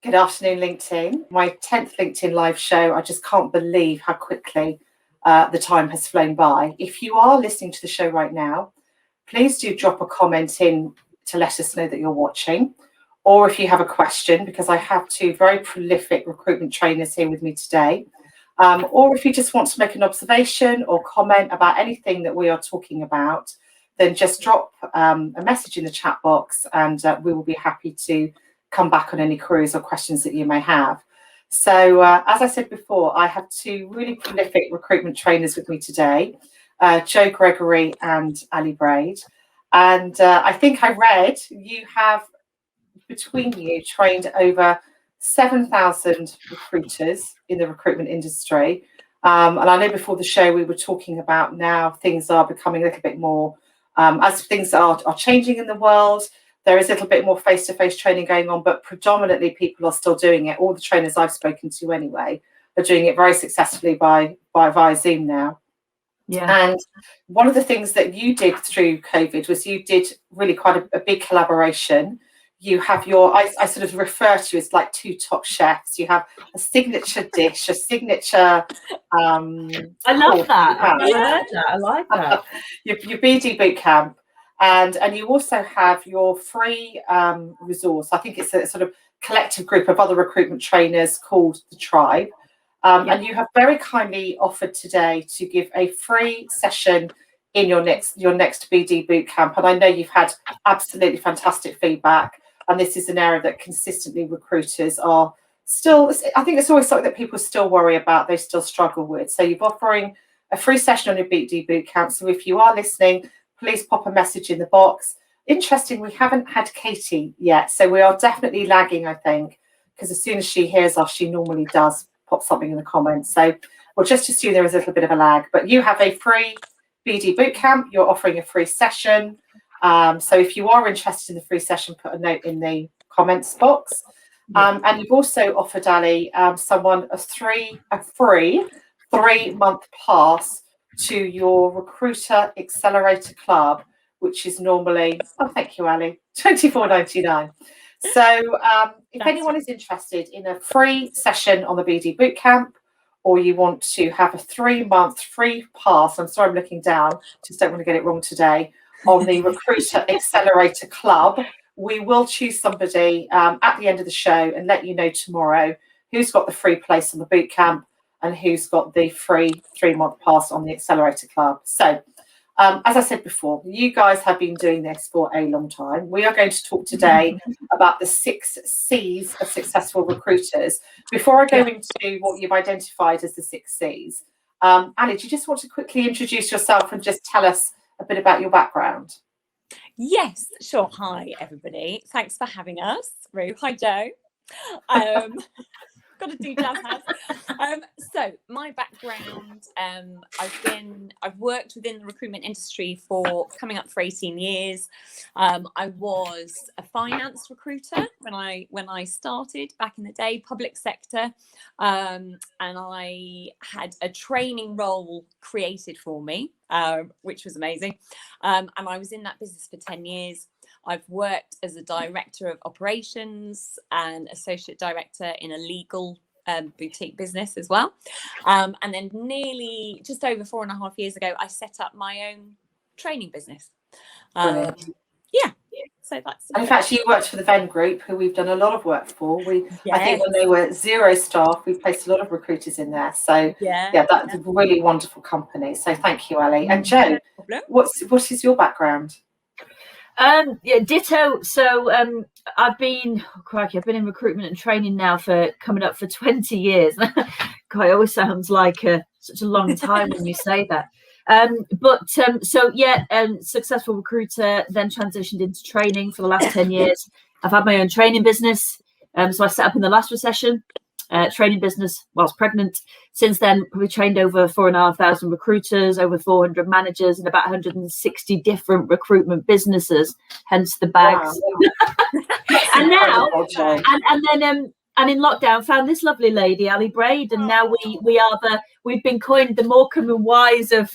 Good afternoon, LinkedIn. My 10th LinkedIn live show. I just can't believe how quickly the time has flown by. If you are listening to the show right now, please do drop a comment in to let us know that you're watching. Or if you have a question, because I have two very prolific recruitment trainers here with me today. Or if you just want to make an observation or comment about anything that we are talking about, then just drop a message in the chat box and we will be happy to come back on any queries or questions that you may have. So as I said before, I have two really prolific recruitment trainers with me today, Joe Gregory and Ali Braid. And I think I read you have, between you, trained over 7,000 recruiters in the recruitment industry. And I know before the show we were talking about now things are becoming a little bit more, as things are changing in the world, there is a little bit more face-to-face training going on, but predominantly people are still doing it. All the trainers I've spoken to anyway are doing it very successfully via Zoom now. Yeah. And one of the things that you did through COVID was you did really quite a big collaboration. You have I sort of refer to as like two top chefs. You have a signature dish, a signature. I love that. I've never heard that. I like that. your BD boot camp. And you also have your free resource. I think it's a sort of collective group of other recruitment trainers called The Tribe. And you have very kindly offered today to give a free session in your next BD boot camp. And I know you've had absolutely fantastic feedback. And this is an area that consistently recruiters are still, I think it's always something that people still worry about, they still struggle with. So you're offering a free session on your BD boot camp. So if you are listening, please pop a message in the box. Interesting, we haven't had Katie yet, so we are definitely lagging, I think, because as soon as she hears us, she normally does pop something in the comments. So we'll just assume there is a little bit of a lag. But you have a free BD bootcamp. You're offering a free session. So if you are interested in the free session, put a note in the comments box. And you've also offered Ali someone a free 3-month pass to your Recruiter Accelerator Club, which is normally, oh, thank you, Ali, $24.99. So if anyone is interested in a free session on the BD Bootcamp, or you want to have a 3-month free pass, I'm sorry I'm looking down, just don't want to get it wrong today, on the Recruiter Accelerator Club, we will choose somebody at the end of the show and let you know tomorrow who's got the free place on the bootcamp and who's got the free 3-month pass on the Accelerator Club. So, as I said before, you guys have been doing this for a long time. We are going to talk today about the 6 C's of successful recruiters. Before I go into what you've identified as the 6 C's, Ali, do you just want to quickly introduce yourself and just tell us a bit about your background? Yes, sure. Hi, everybody. Thanks for having us. Rue. Hi, Joe. Got to do jazz hands. So my background, I've worked within the recruitment industry for coming up for 18 years. I was a finance recruiter when I started back in the day, public sector, and I had a training role created for me, which was amazing. And I was in that business for 10 years. I've worked as a director of operations and associate director in a legal boutique business as well. And then nearly just over 4.5 years ago, I set up my own training business. So that's. And in fact, you worked for the Venn Group, who we've done a lot of work for. I think when they were 0 staff, we placed a lot of recruiters in there. So that's a really wonderful company. So thank you, Ali. And Joe, what is your background? Ditto. So I've been in recruitment and training now for coming up for 20 years. God, it always sounds like such a long time when you say that. Successful recruiter, then transitioned into training for the last 10 years. I've had my own training business. So I set up in the last recession, training business whilst pregnant. Since then, probably trained over 4,500 recruiters, over 400 managers, and about 160 different recruitment businesses. Hence the bags. Wow. And now, and in lockdown, found this lovely lady, Ali Braid, and now we've been coined the Morecambe and Wise of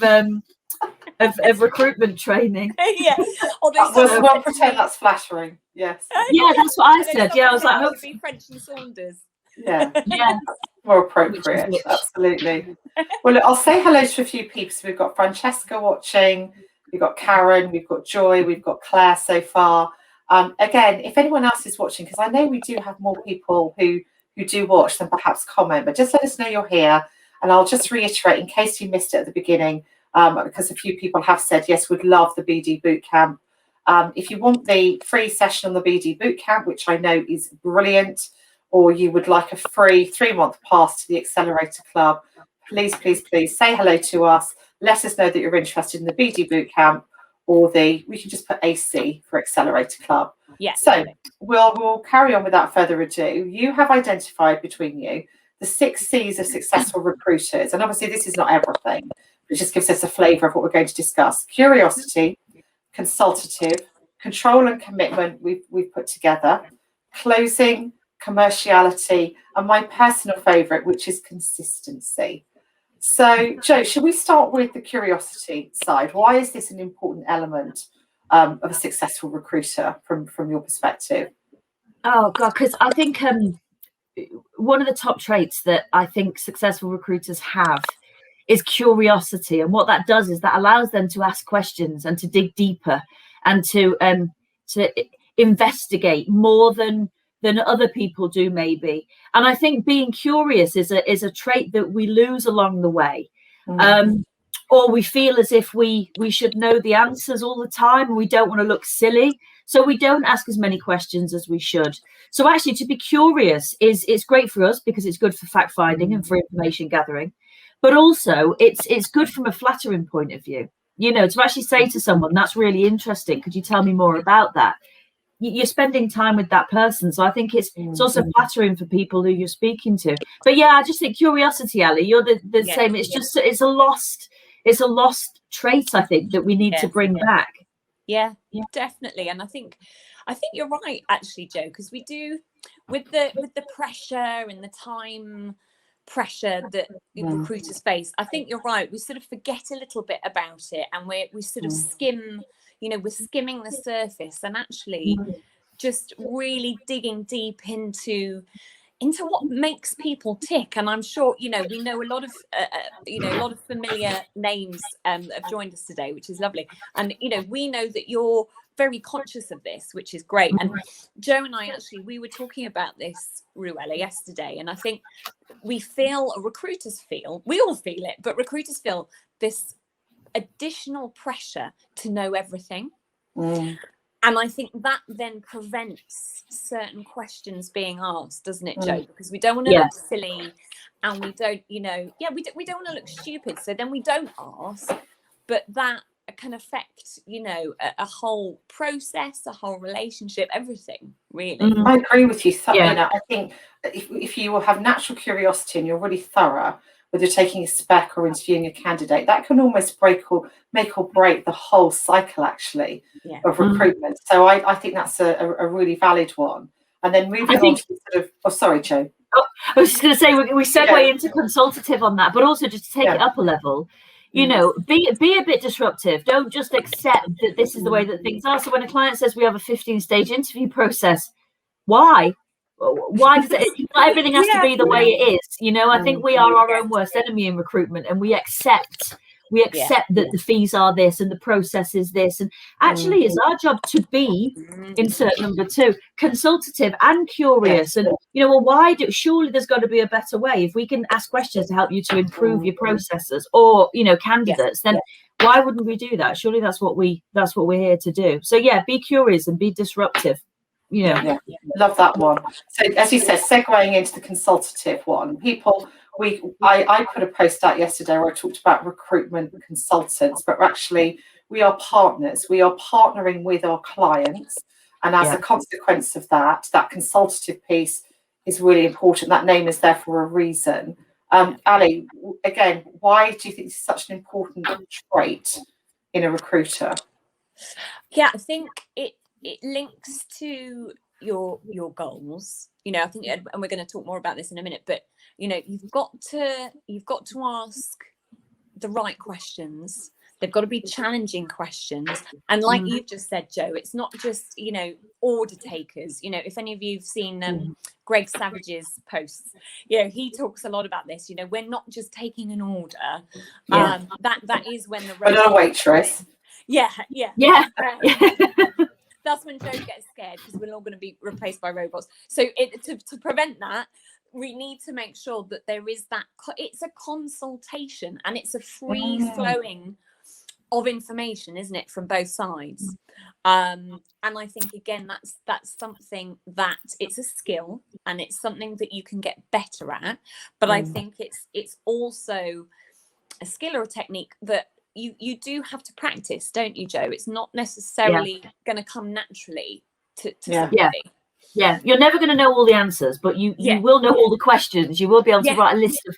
of recruitment training. Yeah. Although We'll pretend that's flattering. Yes. Yeah, that's what I said. Yeah, I was like, it would be French and Saunders. Yeah. yeah, More appropriate. Which. Absolutely. Well, look, I'll say hello to a few people. So we've got Francesca watching, we've got Karen, we've got Joy, we've got Claire so far. Again, if anyone else is watching, because I know we do have more people who do watch than perhaps comment, but just let us know you're here. And I'll just reiterate in case you missed it at the beginning, because a few people have said, yes, would love the BD Bootcamp. If you want the free session on the BD Bootcamp, which I know is brilliant, or you would like a free 3-month pass to the Accelerator Club, please, please, please say hello to us. Let us know that you're interested in the BD Bootcamp, or we can just put AC for Accelerator Club. Yeah. So we'll carry on without further ado. You have identified between you the 6 C's of successful recruiters. And obviously this is not everything. It just gives us a flavour of what we're going to discuss. Curiosity, consultative, control and commitment we've put together, closing, commerciality, and my personal favourite, which is consistency. So, Jo, should we start with the curiosity side? Why is this an important element of a successful recruiter from your perspective? Oh God, because I think one of the top traits that I think successful recruiters have is curiosity, and what that does is that allows them to ask questions and to dig deeper and to investigate more than other people do, maybe. And I think being curious is a trait that we lose along the way. Or we feel as if we should know the answers all the time, and we don't want to look silly, so we don't ask as many questions as we should. So actually, to be curious is great for us because it's good for fact finding and for information gathering, but also it's good from a flattering point of view. You know, to actually say to someone, "That's really interesting. Could you tell me more about that?" You're spending time with that person, so I think it's also flattering for people who you're speaking to. But yeah, I just think curiosity, Ali, you're the same. It's a lost trait, I think, that we need to bring back. Yeah, definitely. And I think you're right, actually, Jo, because we do with the pressure and the time pressure that recruiters face. I think you're right. We sort of forget a little bit about it, and we sort of skim. We're skimming the surface, and actually just really digging deep into what makes people tick. And I'm sure we know a lot of familiar names that have joined us today, which is lovely. And we know that you're very conscious of this, which is great. And Jo and I we were talking about this, Ruella, yesterday, and I think we all feel it, but recruiters feel this additional pressure to know everything. And I think that then prevents certain questions being asked, doesn't it, Jo? Because we don't want to look silly, and we don't, we don't want to look stupid. So then we don't ask, but that can affect, a whole process, a whole relationship, everything, really. I agree with you. I think if you will have natural curiosity and you're really thorough, whether you're taking a spec or interviewing a candidate, that can almost make or break the whole cycle, actually, of recruitment. So I think that's a really valid one. And then moving on to sort of... Oh, sorry, Jo. I was just going to say, we segue into consultative on that, but also just to take it up a level, be a bit disruptive. Don't just accept that this is the way that things are. So when a client says we have a 15-stage interview process, why? Why does not everything has to be the way it is? I think we are our own worst enemy in recruitment, and we accept that the fees are this and the process is this, and actually it's our job to be, insert number 2, consultative and curious. And surely there's got to be a better way. If we can ask questions to help you to improve your processes or candidates, then why wouldn't we do that? Surely that's what we're here to do. So be curious and be disruptive. Love that one. So as you said, segueing into the consultative one, I put a post out yesterday where I talked about recruitment consultants, but actually we are partners. We are partnering with our clients, and as a consequence of that consultative piece is really important. That name is there for a reason. Ali, again, why do you think this is such an important trait in a recruiter? I think it links to your goals. I think, and we're going to talk more about this in a minute, but you've got to ask the right questions They've got to be challenging questions. And like you've just said, Joe, it's not just, you know, order takers. You know, if any of you've seen Greg Savage's posts, you know, he talks a lot about this. You know, we're not just taking an order. That is when the We're not a waitress. Yeah. That's when Joe gets scared, because we're all going to be replaced by robots. So to prevent that, we need to make sure that there is that, it's a consultation, and it's a free flowing of information, isn't it, from both sides? And I think, again, that's something that, it's a skill, and it's something that you can get better at. But I think it's also a skill or a technique that you do have to practice, don't you, Joe? It's not necessarily going to come naturally to somebody. Yeah, you're never going to know all the answers, but you will know all the questions. You will be able to write a list of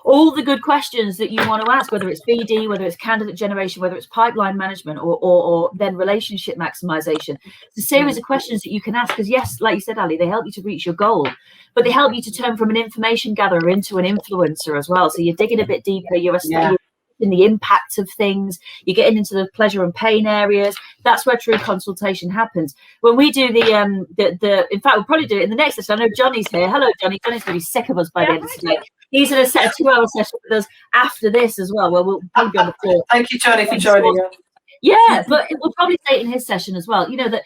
all the good questions that you want to ask, whether it's BD, whether it's candidate generation, whether it's pipeline management, or then relationship maximization. It's a series of questions that you can ask, because yes, like you said, Ali, they help you to reach your goal, but they help you to turn from an information gatherer into an influencer as well. So you're digging a bit deeper, you're in the impact of things, you're getting into the pleasure and pain areas. That's where true consultation happens. When we do the in fact, we'll probably do it in the next session. I know Johnny's here. Hello, Johnny. Johnny's going to be sick of us by the end of today. He's going to set a 2-hour session with us after this as well, where we'll probably be on the floor. Thank you, Johnny, for joining us. Yeah, but we'll probably say it in his session as well. You know, that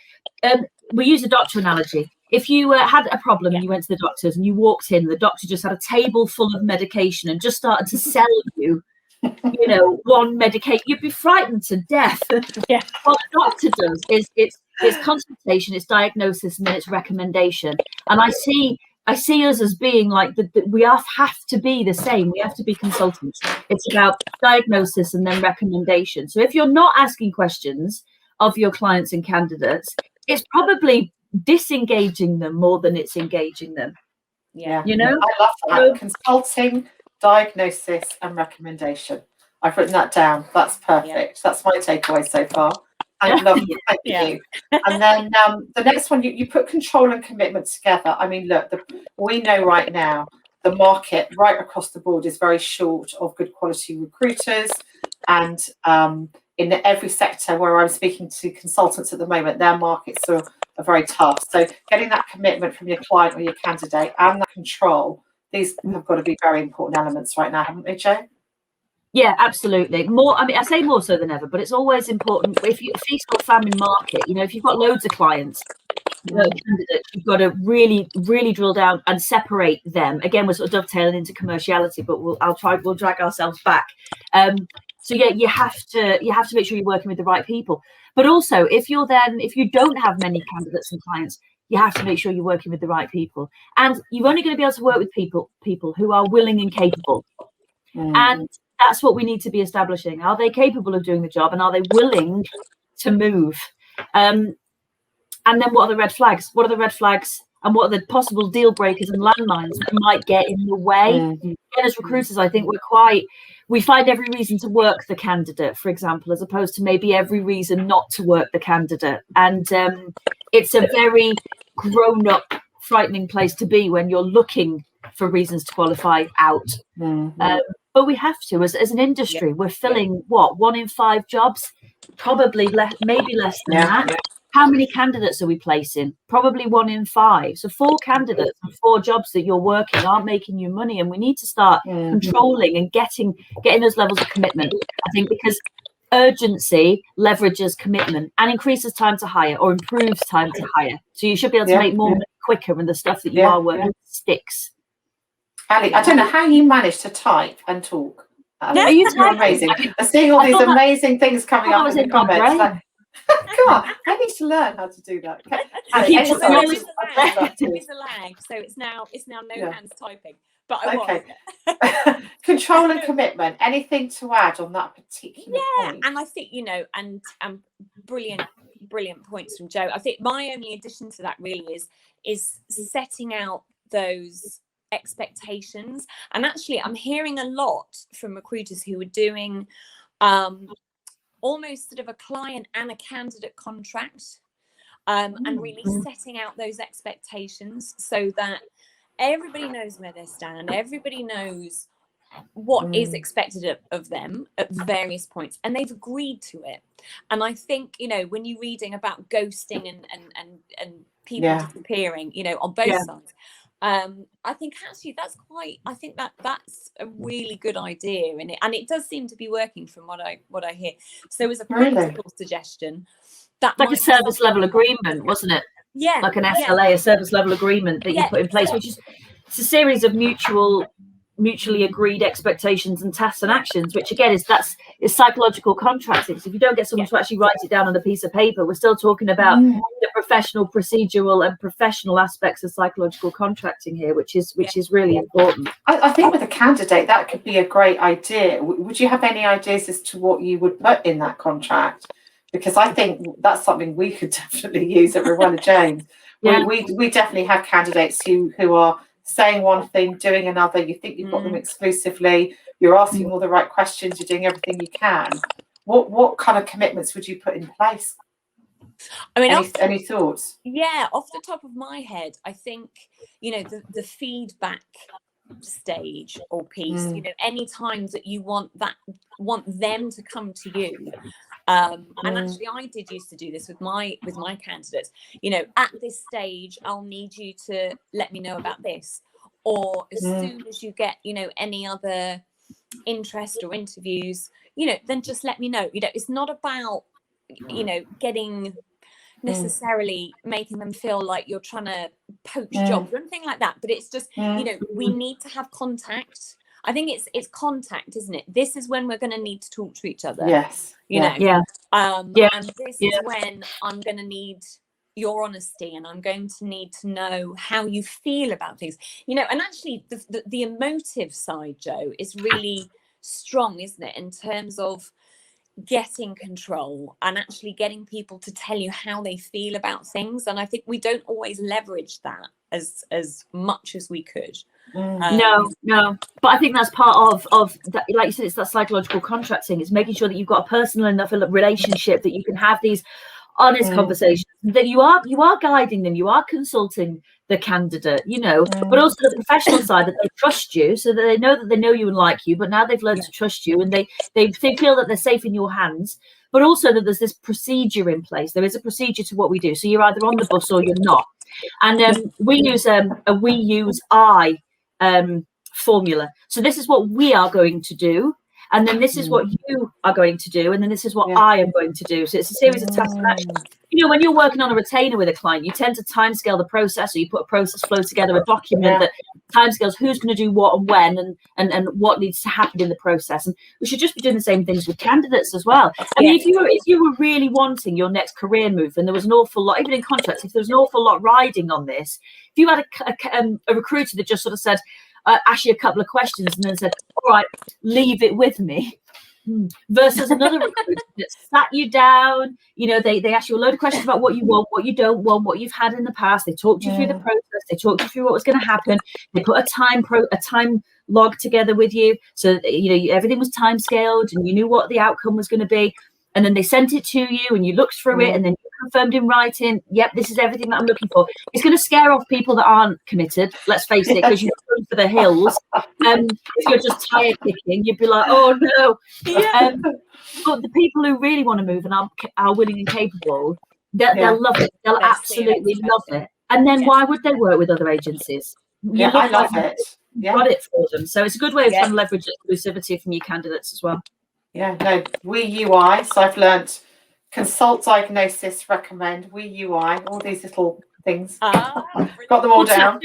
we use a doctor analogy. If you had a problem and you went to the doctors and you walked in, the doctor just had a table full of medication and just started to sell you, you know, one medication, you'd be frightened to death. What the doctor does is it's consultation, it's diagnosis, and then it's recommendation. And I see us as being like we have to be the same. We have to be consultants. It's about diagnosis and then recommendation. So if you're not asking questions of your clients and candidates, it's probably disengaging them more than it's engaging them. Yeah, you know, I love that. Consulting, diagnosis, and recommendation. I've written that down. That's perfect. That's my takeaway so far. I love you. Thank you. And then the next one, you put control and commitment together. I mean, look, we know right now the market right across the board is very short of good quality recruiters, and in every sector where I'm speaking to consultants at the moment, their markets are very tough. So getting that commitment from your client or your candidate and that control, these have got to be very important elements right now, haven't they, Joe? Yeah, absolutely. More, I mean, I say more so than ever, but it's always important. If you feast or famine market, you know, if you've got loads of clients, candidates, you've got to really, really drill down and separate them. Again, we're sort of dovetailing into commerciality, but we'll drag ourselves back. So yeah, you have to make sure you're working with the right people. But also, if you don't have many candidates and clients, you have to make sure you're working with the right people. And you're only going to be able to work with people who are willing and capable. And that's what we need to be establishing. Are they capable of doing the job, and are they willing to move? And then what are the red flags? What are the red flags, and what are the possible deal breakers and landmines that might get in the way? And as recruiters, I think we find every reason to work the candidate, for example, as opposed to maybe every reason not to work the candidate. And it's a very grown-up, frightening place to be when you're looking for reasons to qualify out. But we have to, as an industry, we're filling 1 in 5 jobs, probably maybe less than that. How many candidates are we placing? Probably 1 in 5. So 4 candidates and 4 jobs that you're working aren't making you money, and we need to start controlling and getting those levels of commitment. I think because urgency leverages commitment and increases time to hire, or improves time to hire. So you should be able to make more money quicker, and the stuff that you are working sticks. Ali, I don't know how you manage to type and talk. You're amazing. I'm seeing all these amazing things coming up in the comments. Like, come on, I need to learn how to do that. It's a lag, so it's now no hands typing. But I was. Control and commitment. Anything to add on that particular point? And I think, you know, and brilliant points from Joe. I think my only addition to that really is setting out those expectations. And actually, I'm hearing a lot from recruiters who are doing almost sort of a client and a candidate contract, and really setting out those expectations so that everybody knows where they stand, everybody knows what is expected of them at various points, and they've agreed to it. And I think, you know, when you're reading about ghosting and people disappearing, you know, on both sides, I think actually I think that's a really good idea, and it does seem to be working from what I hear. So as a practical suggestion, that like a service level agreement, wasn't it? Yeah, like an SLA, a service level agreement that you put in place, which is it's a series of mutually agreed expectations and tasks and actions, which again is psychological contracting. So if you don't get someone to actually write it down on a piece of paper, we're still talking about the professional, procedural and professional aspects of psychological contracting here, which is really important. I think with a candidate that could be a great idea. Would you have any ideas as to what you would put in that contract? Because I think that's something we could definitely use at Ruella James. We definitely have candidates who are saying one thing, doing another. You think you've got them exclusively. You're asking all the right questions. You're doing everything you can. What kind of commitments would you put in place? I mean, any thoughts? Yeah, off the top of my head, I think, you know, the feedback stage or piece, you know, any times that you want them to come to you. And actually I did used to do this with my candidates, you know, at this stage I'll need you to let me know about this, or as soon as you get, you know, any other interest or interviews, you know, then just let me know. You know, it's not about, you know, getting necessarily making them feel like you're trying to poach jobs or anything like that, but it's just, you know, we need to have contact. I think it's contact, isn't it? This is when we're going to need to talk to each other. Yes. You know. And this is when I'm going to need your honesty, and I'm going to need to know how you feel about things. You know, and actually the emotive side, Jo, is really strong, isn't it? In terms of getting control and actually getting people to tell you how they feel about things. And I think we don't always leverage that as much as we could. No, but I think that's part of that, like you said, it's that psychological contracting. It's making sure that you've got a personal enough relationship that you can have these honest conversations, that you are guiding them, you are consulting the candidate, you know, but also the professional side, that they trust you, so that they know you and like you, but now they've learned to trust you, and they feel that they're safe in your hands, but also that there's this procedure in place. There is a procedure to what we do, so you're either on the bus or you're not. And we use I formula. So this is what we are going to do, and then this is what you are going to do, and then this is what I am going to do. So it's a series of tasks and actions. You know, when you're working on a retainer with a client, you tend to timescale the process, or you put a process flow together, a document that timescales who's going to do what and when, and what needs to happen in the process. And we should just be doing the same things with candidates as well. I mean, if you were really wanting your next career move, and there was an awful lot, even in contracts, if there was an awful lot riding on this, if you had a recruiter that just sort of said, ask you a couple of questions and then said, all right, leave it with me, versus another recruiter that sat you down, you know, they ask you a load of questions about what you want, what you don't want, what you've had in the past. They talked you through the process, they talked you through what was going to happen, they put a time log together with you, so that, you know, everything was time scaled and you knew what the outcome was going to be. And then they sent it to you and you looked through it, and then you confirmed in writing, yep, this is everything that I'm looking for. It's going to scare off people that aren't committed, let's face it, because you're going for the hills. If you're just tire kicking, you'd be like, oh no. But the people who really want to move and are willing and capable, they'll love it. They'll absolutely love it. And then why would they work with other agencies? I love it. Got it for them. So it's a good way of trying to leverage exclusivity from your candidates as well. Yeah, no, we UI. So I've learnt consult, diagnosis, recommend, we UI, all these little things. Got them all down.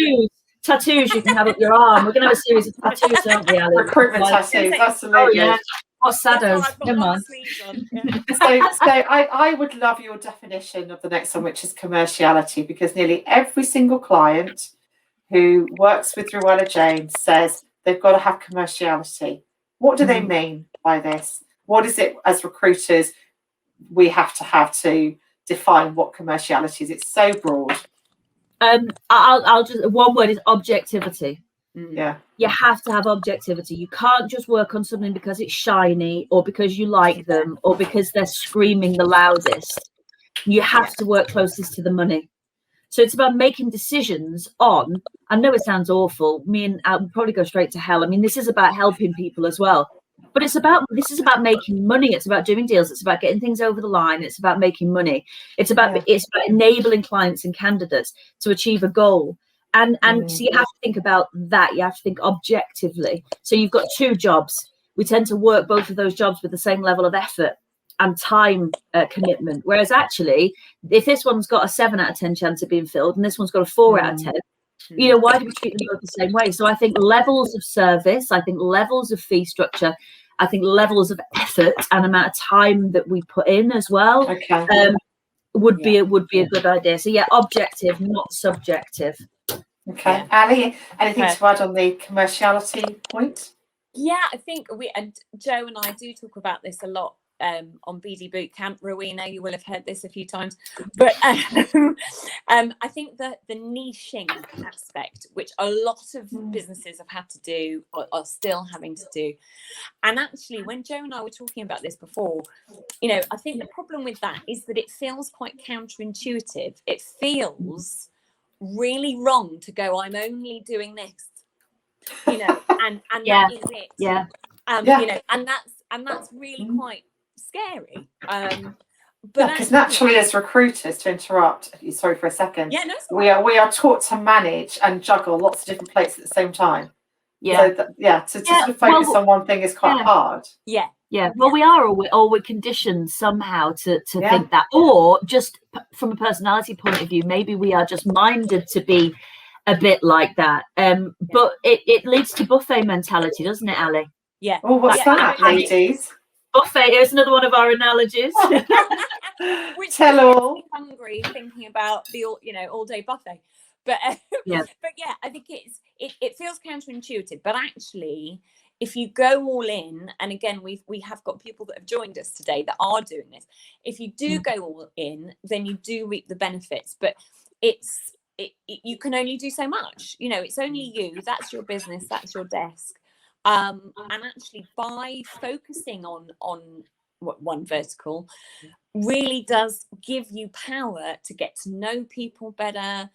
Tattoos you can have up your arm. We're going to have a series of tattoos, aren't we, Ali? Recruitment tattoos, absolutely. Oh, yeah. What shadows? Never mind. So I would love your definition of the next one, which is commerciality, because nearly every single client who works with Ruella James says they've got to have commerciality. What do they mean by this? What is it as recruiters we have to define what commerciality is? It's so broad. I'll just, one word is objectivity. Yeah. You have to have objectivity. You can't just work on something because it's shiny, or because you like them, or because they're screaming the loudest. You have to work closest to the money. So it's about making decisions on, I know it sounds awful, me and Al would probably go straight to hell. I mean, this is about helping people as well. But this is about making money. It's about doing deals. It's about getting things over the line. It's about making money. It's about enabling clients and candidates to achieve a goal. And so you have to think about that. You have to think objectively. So you've got two jobs. We tend to work both of those jobs with the same level of effort and time commitment. Whereas actually, if this one's got a 7 out of 10 chance of being filled and this one's got a 4 out of 10, you know, why do we treat them both the same way? So I think levels of service, I think levels of fee structure, I think levels of effort and amount of time that we put in as well would be a good idea. So yeah, objective, not subjective. Okay, Ali, anything to add on the commerciality point? Yeah, I think Joe and I do talk about this a lot on BD Bootcamp. Rowena, you will have heard this a few times, but I think that the niching aspect, which a lot of businesses have had to do or are still having to do, and actually when Joe and I were talking about this before, you know, I think the problem with that is that it feels quite counterintuitive. It feels really wrong to go, I'm only doing this, you know, and that is it. You know, and that's really quite scary. But because naturally, as recruiters, to interrupt, sorry for a second, we are taught to manage and juggle lots of different plates at the same time. To sort of focus on one thing is quite hard. Well, we are, or we're conditioned somehow to think that, or just from a personality point of view, maybe we are just minded to be a bit like that. But it leads to buffet mentality, doesn't it, Ali? Yeah. Oh, what's that, ladies? Buffet is another one of our analogies. Which Tell all. Hungry thinking about the all day buffet, but I think it feels counterintuitive, but actually, if you go all in, and again, we have got people that have joined us today that are doing this. If you do go all in, then you do reap the benefits. But you can only do so much. You know, it's only you. That's your business. That's your desk. And actually, by focusing on one vertical, really does give you power to get to know people better,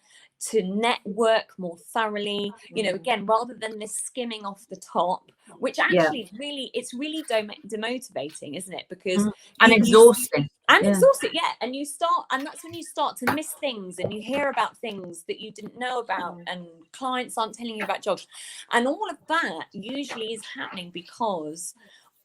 to network more thoroughly, you know, again, rather than this skimming off the top, which actually it's really demotivating, isn't it? Because exhausting. Exhausting, and that's when you start to miss things, and you hear about things that you didn't know about, and clients aren't telling you about jobs, and all of that usually is happening because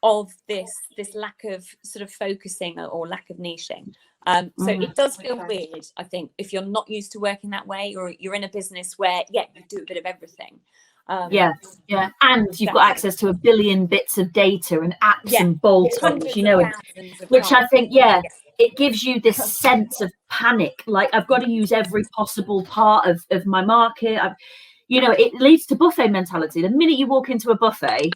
of this lack of sort of focusing or lack of niching. So it does feel weird, I think, if you're not used to working that way, or you're in a business where you do a bit of everything. And you've got access to a billion bits of data and apps and bolt-ons, you know, which I think it gives you this sense of panic, like I've got to use every possible part of my market. It leads to buffet mentality. The minute you walk into a buffet,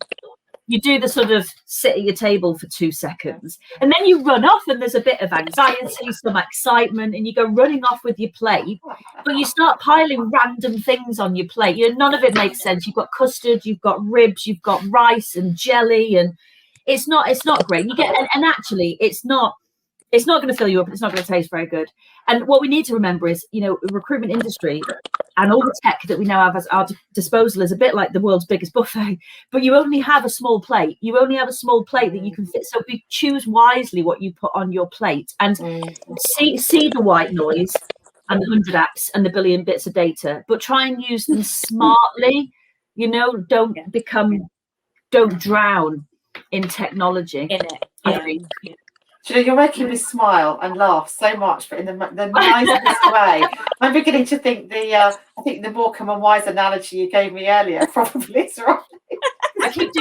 you do the sort of sit at your table for 2 seconds, and then you run off, and there's a bit of anxiety, some excitement, and you go running off with your plate, but you start piling random things on your plate. None of it makes sense. You've got custard, you've got ribs, you've got rice and jelly, and it's not great. You get, and actually it's not going to fill you up. It's not going to taste very good. And what we need to remember is, recruitment industry and all the tech that we now have at our disposal is a bit like the world's biggest buffet, but you only have a small plate. You only have a small plate that you can fit. So choose wisely what you put on your plate, and see the white noise and the 100 apps and the billion bits of data, but try and use them smartly. Don't drown in technology. In it. You're making me smile and laugh so much, but in the nicest way. I'm beginning to think I think the Morecambe and Wise analogy you gave me earlier probably is right. You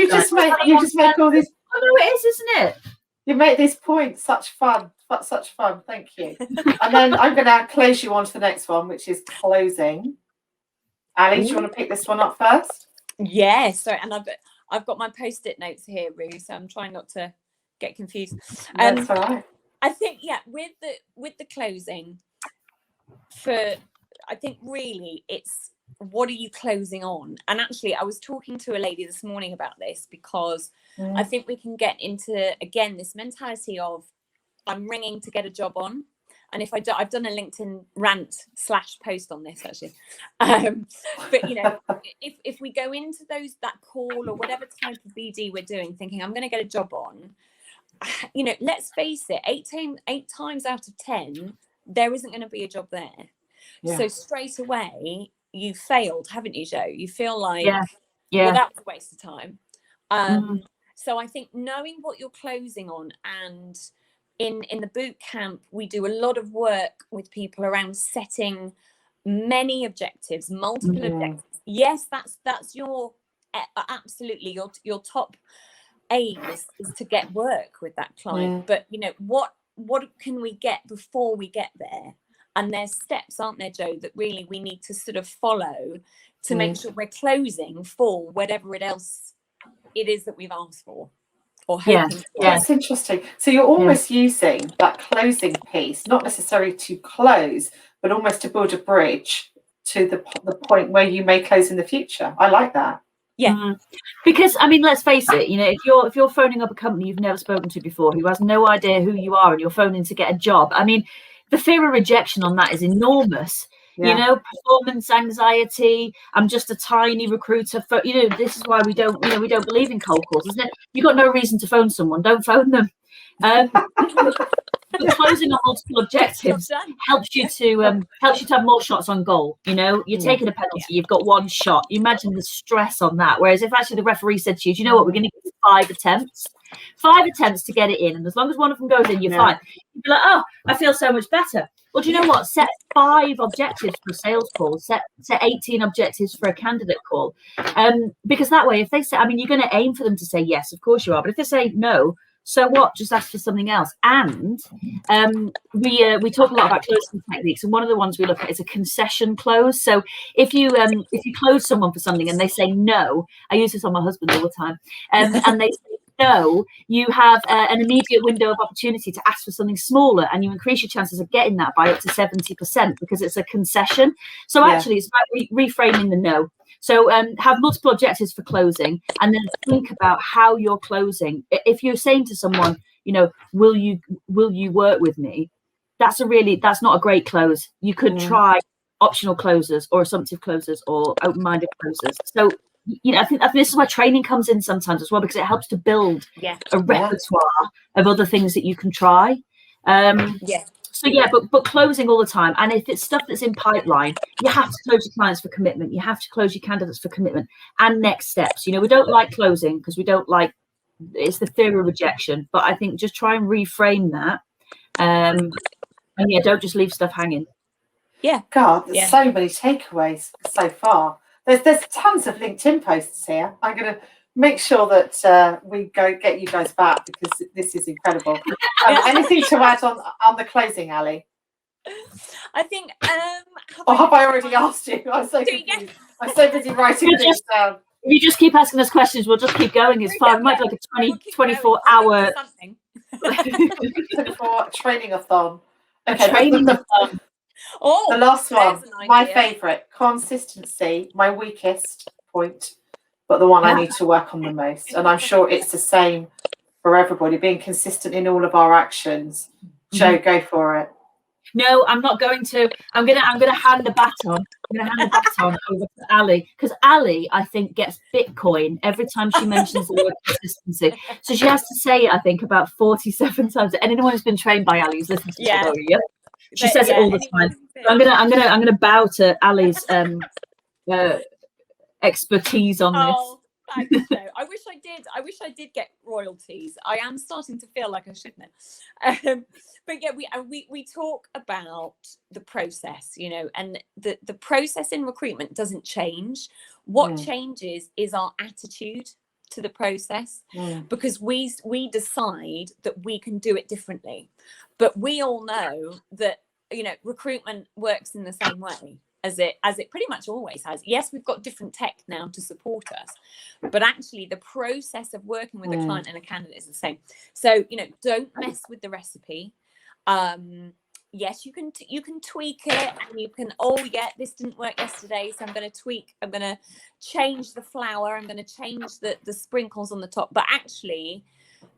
just make all these. I know it is, isn't it? You make these points such fun. Thank you. And then I'm going to close you on to the next one, which is closing. Ali, do you want to pick this one up first? Yeah. Sorry, and I've got my post-it notes here, Rue, so I'm trying not to get confused. That's all right. I think with the closing, I think really it's what are you closing on? And actually, I was talking to a lady this morning about this, because I think we can get into again this mentality of I'm ringing to get a job on, and if I've done a LinkedIn rant/post on this actually, but you know, if we go into that call or whatever type of BD we're doing, thinking I'm going to get a job on, you know, let's face it, 8 times out of 10 there isn't going to be a job there. So straight away you failed, haven't you, Jo? You feel like, well, that was a waste of time. So I think knowing what you're closing on, and in the boot camp we do a lot of work with people around setting many objectives, multiple objectives. Yes, that's your absolutely your top aim is to get work with that client. But you know, what can we get before we get there? And there's steps, aren't there, Jo, that really we need to sort of follow to make sure we're closing for whatever else it is that we've asked for or hoping for. That's interesting. So you're almost using that closing piece, not necessarily to close, but almost to build a bridge to the point where you may close in the future. I like that. Because I mean, let's face it, you know, if you're phoning up a company you've never spoken to before, who has no idea who you are, and you're phoning to get a job, I mean, the fear of rejection on that is enormous. You know, performance anxiety. I'm just a tiny recruiter. You know, this is why we don't believe in cold calls, isn't it? You've got no reason to phone someone. Don't phone them. But closing on multiple objectives helps you to have more shots on goal. You know, you're taking a penalty. You've got one shot. You imagine the stress on that. Whereas if actually the referee said to you, do you know what, we're going to give you 5 attempts. 5 attempts to get it in, and as long as one of them goes in, you're fine. You'd be like, oh, I feel so much better. Well, do you know what? Set 5 objectives for a sales call. Set 18 objectives for a candidate call. Because that way, if they say, I mean, you're going to aim for them to say yes, of course you are. But if they say no, so what? Just ask for something else. And we talk a lot about closing techniques, and one of the ones we look at is a concession close. So if you close someone for something and they say no, I use this on my husband all the time, and they say no, you have an immediate window of opportunity to ask for something smaller, and you increase your chances of getting that by up to 70% because it's a concession. So actually, it's about reframing the no. So have multiple objectives for closing, and then think about how you're closing. If you're saying to someone, you know, will you work with me? That's not a great close. You could try optional closers or assumptive closers or open-minded closers. So, you know, I think this is where training comes in sometimes as well, because it helps to build a repertoire of other things that you can try. So but closing all the time. And if it's stuff that's in pipeline, you have to close your clients for commitment. You have to close your candidates for commitment and next steps. You know, we don't like closing because we don't like, it's the fear of rejection. But I think just try and reframe that. And don't just leave stuff hanging. God, there's so many takeaways so far. There's tons of LinkedIn posts here. I'm going to make sure that we go get you guys back, because this is incredible. Anything to add on the closing, Ali? I think. Have I already asked you? I'm so confused. I'm so busy writing things down. If you just keep asking us questions, we'll just keep going. It's fine. We might do like a 24-hour 24 training-a-thon. Okay, training-a-thon. The last one, my favourite, consistency, my weakest point, but the one I need to work on the most. And I'm sure it's the same for everybody, being consistent in all of our actions. Jo, go for it. No, I'm not going to. I'm gonna hand the baton. I'm gonna hand the baton over to Ali, because Ali, I think, gets Bitcoin every time she mentions the word consistency. So she has to say it, I think, about 47 times. And anyone who's been trained by Ali who's listened to the show, she says it all the time. So I'm gonna bow to Ali's expertise on this. Thanks, Jo. I wish I did get royalties. I am starting to feel like I should now. But yeah, we talk about the process, you know, and the process in recruitment doesn't change. What changes is our attitude to the process, because we decide that we can do it differently. But we all know that, you know, recruitment works in the same way as it pretty much always has. Yes, we've got different tech now to support us, but actually the process of working with a client and a candidate is the same. So, you know, don't mess with the recipe. Yes, you can tweak it, and you can, this didn't work yesterday, so I'm going to change the flour, I'm going to change the sprinkles on the top. But actually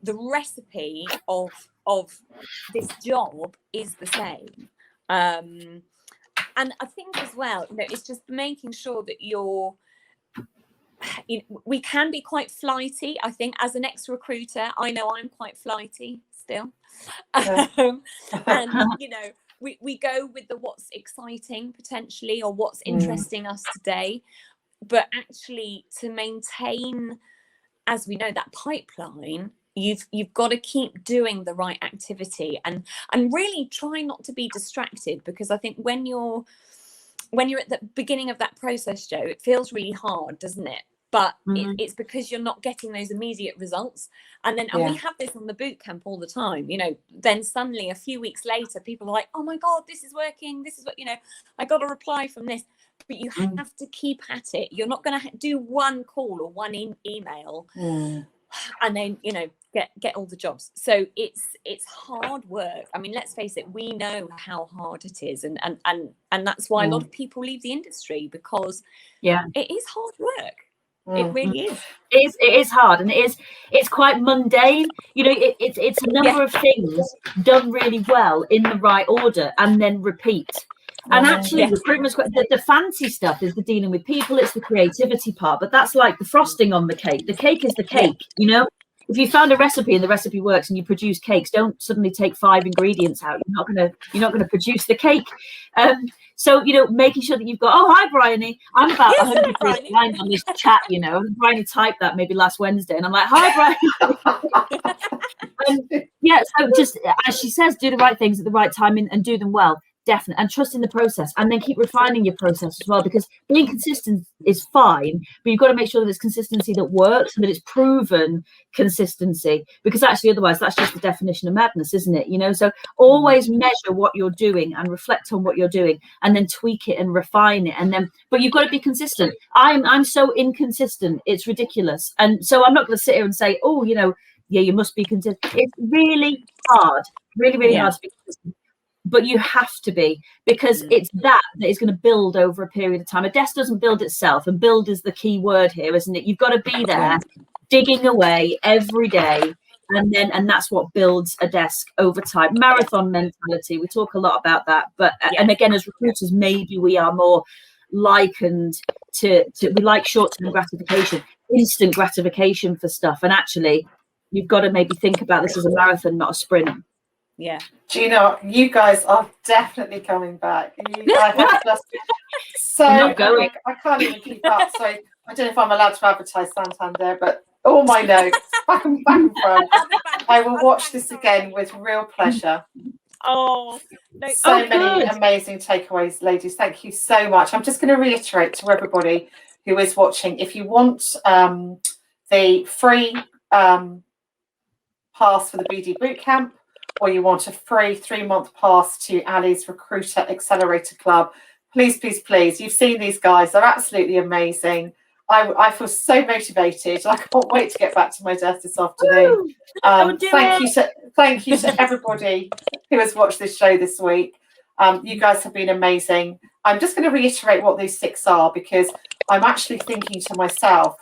the recipe of of this job is the same. And I think as well, it's just making sure that we can be quite flighty. I think as an ex-recruiter, I know I'm quite flighty still. Yeah. And, we go with the what's exciting potentially, or what's interesting us today. But actually, to maintain, as we know, that pipeline, you've got to keep doing the right activity and really try not to be distracted, because I think when you're at the beginning of that process, Jo, it feels really hard, doesn't it? But it's because you're not getting those immediate results. And then, and we have this on the boot camp all the time, then suddenly a few weeks later, people are like, oh my God, this is working. This is what, I got a reply from this. But you have to keep at it. You're not going to do one call or one email and then, get all the jobs. So it's hard work. I mean, let's face it, we know how hard it is. And that's why a lot of people leave the industry, because it is hard work. It really is. It is hard, and it's quite mundane. It's a number of things done really well in the right order and then repeat. And actually, recruitment's the fancy stuff is the dealing with people. It's the creativity part, but that's like the frosting on the cake. The cake is the cake. If you found a recipe and the recipe works and you produce cakes, don't suddenly take 5 ingredients out. You're not gonna produce the cake. So making sure that you've got. Oh, hi, Bryony. I'm about 100 pages behind on this chat. Bryony typed that maybe last Wednesday, and I'm like, hi, Bryony. So just as she says, do the right things at the right time and do them well. Definitely, and trust in the process, and then keep refining your process as well, because being consistent is fine, but you've got to make sure that it's consistency that works and that it's proven consistency, because actually otherwise that's just the definition of madness, isn't it? So always measure what you're doing and reflect on what you're doing, and then tweak it and refine it, but you've got to be consistent. I'm so inconsistent, it's ridiculous. And so I'm not going to sit here and say, oh, you must be consistent. It's really hard, really hard to be consistent. But you have to be, because it's that is going to build over a period of time. A desk doesn't build itself, and build is the key word here, isn't it? You've got to be there, digging away every day, and that's what builds a desk over time. Marathon mentality, we talk a lot about that, but and again, as recruiters, maybe we are more likened to we like short-term gratification, instant gratification for stuff, and actually, you've got to maybe think about this as a marathon, not a sprint. Yeah. Do you know, you guys are definitely coming back. I have just I can't even keep up. So I don't know if I'm allowed to advertise Santander, but all my notes back and front. I will watch this again with real pleasure. Many amazing takeaways, ladies. Thank you so much. I'm just going to reiterate to everybody who is watching, if you want the free pass for the BD Bootcamp, or you want a free 3-month pass to Ali's Recruiter Accelerator Club, please. You've seen these guys. They're absolutely amazing. I feel so motivated. I can't wait to get back to my desk this afternoon. Thank you to everybody who has watched this show this week. You guys have been amazing. I'm just going to reiterate what these 6 are, because I'm actually thinking to myself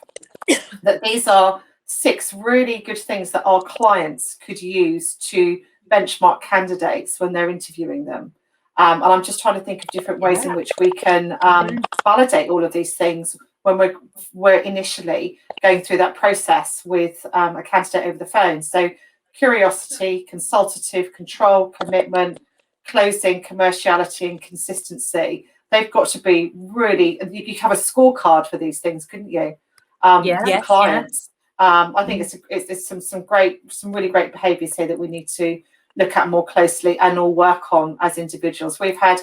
that these are 6 really good things that our clients could use to benchmark candidates when they're interviewing them. And I'm just trying to think of different ways in which we can validate all of these things when we're initially going through that process with a candidate over the phone. So curiosity, consultative, control, commitment, closing, commerciality, and consistency. They've got to be really, you could have a scorecard for these things, couldn't you? For clients. I think it's some really great behaviours here that we need to look at more closely and all work on as individuals. We've had,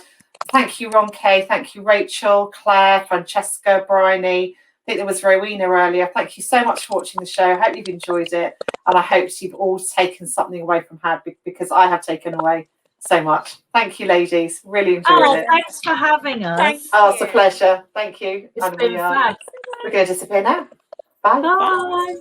thank you, Ron Kay, thank you, Rachel, Claire, Francesca, Bryony. I think there was Rowena earlier. Thank you so much for watching the show. I hope you've enjoyed it, and I hope you've all taken something away from Had, because I have taken away so much. Thank you, ladies. Really enjoyed it. Thanks for having us. It's a pleasure. Thank you. It's been fun. We're going to disappear now. Bye. Bye.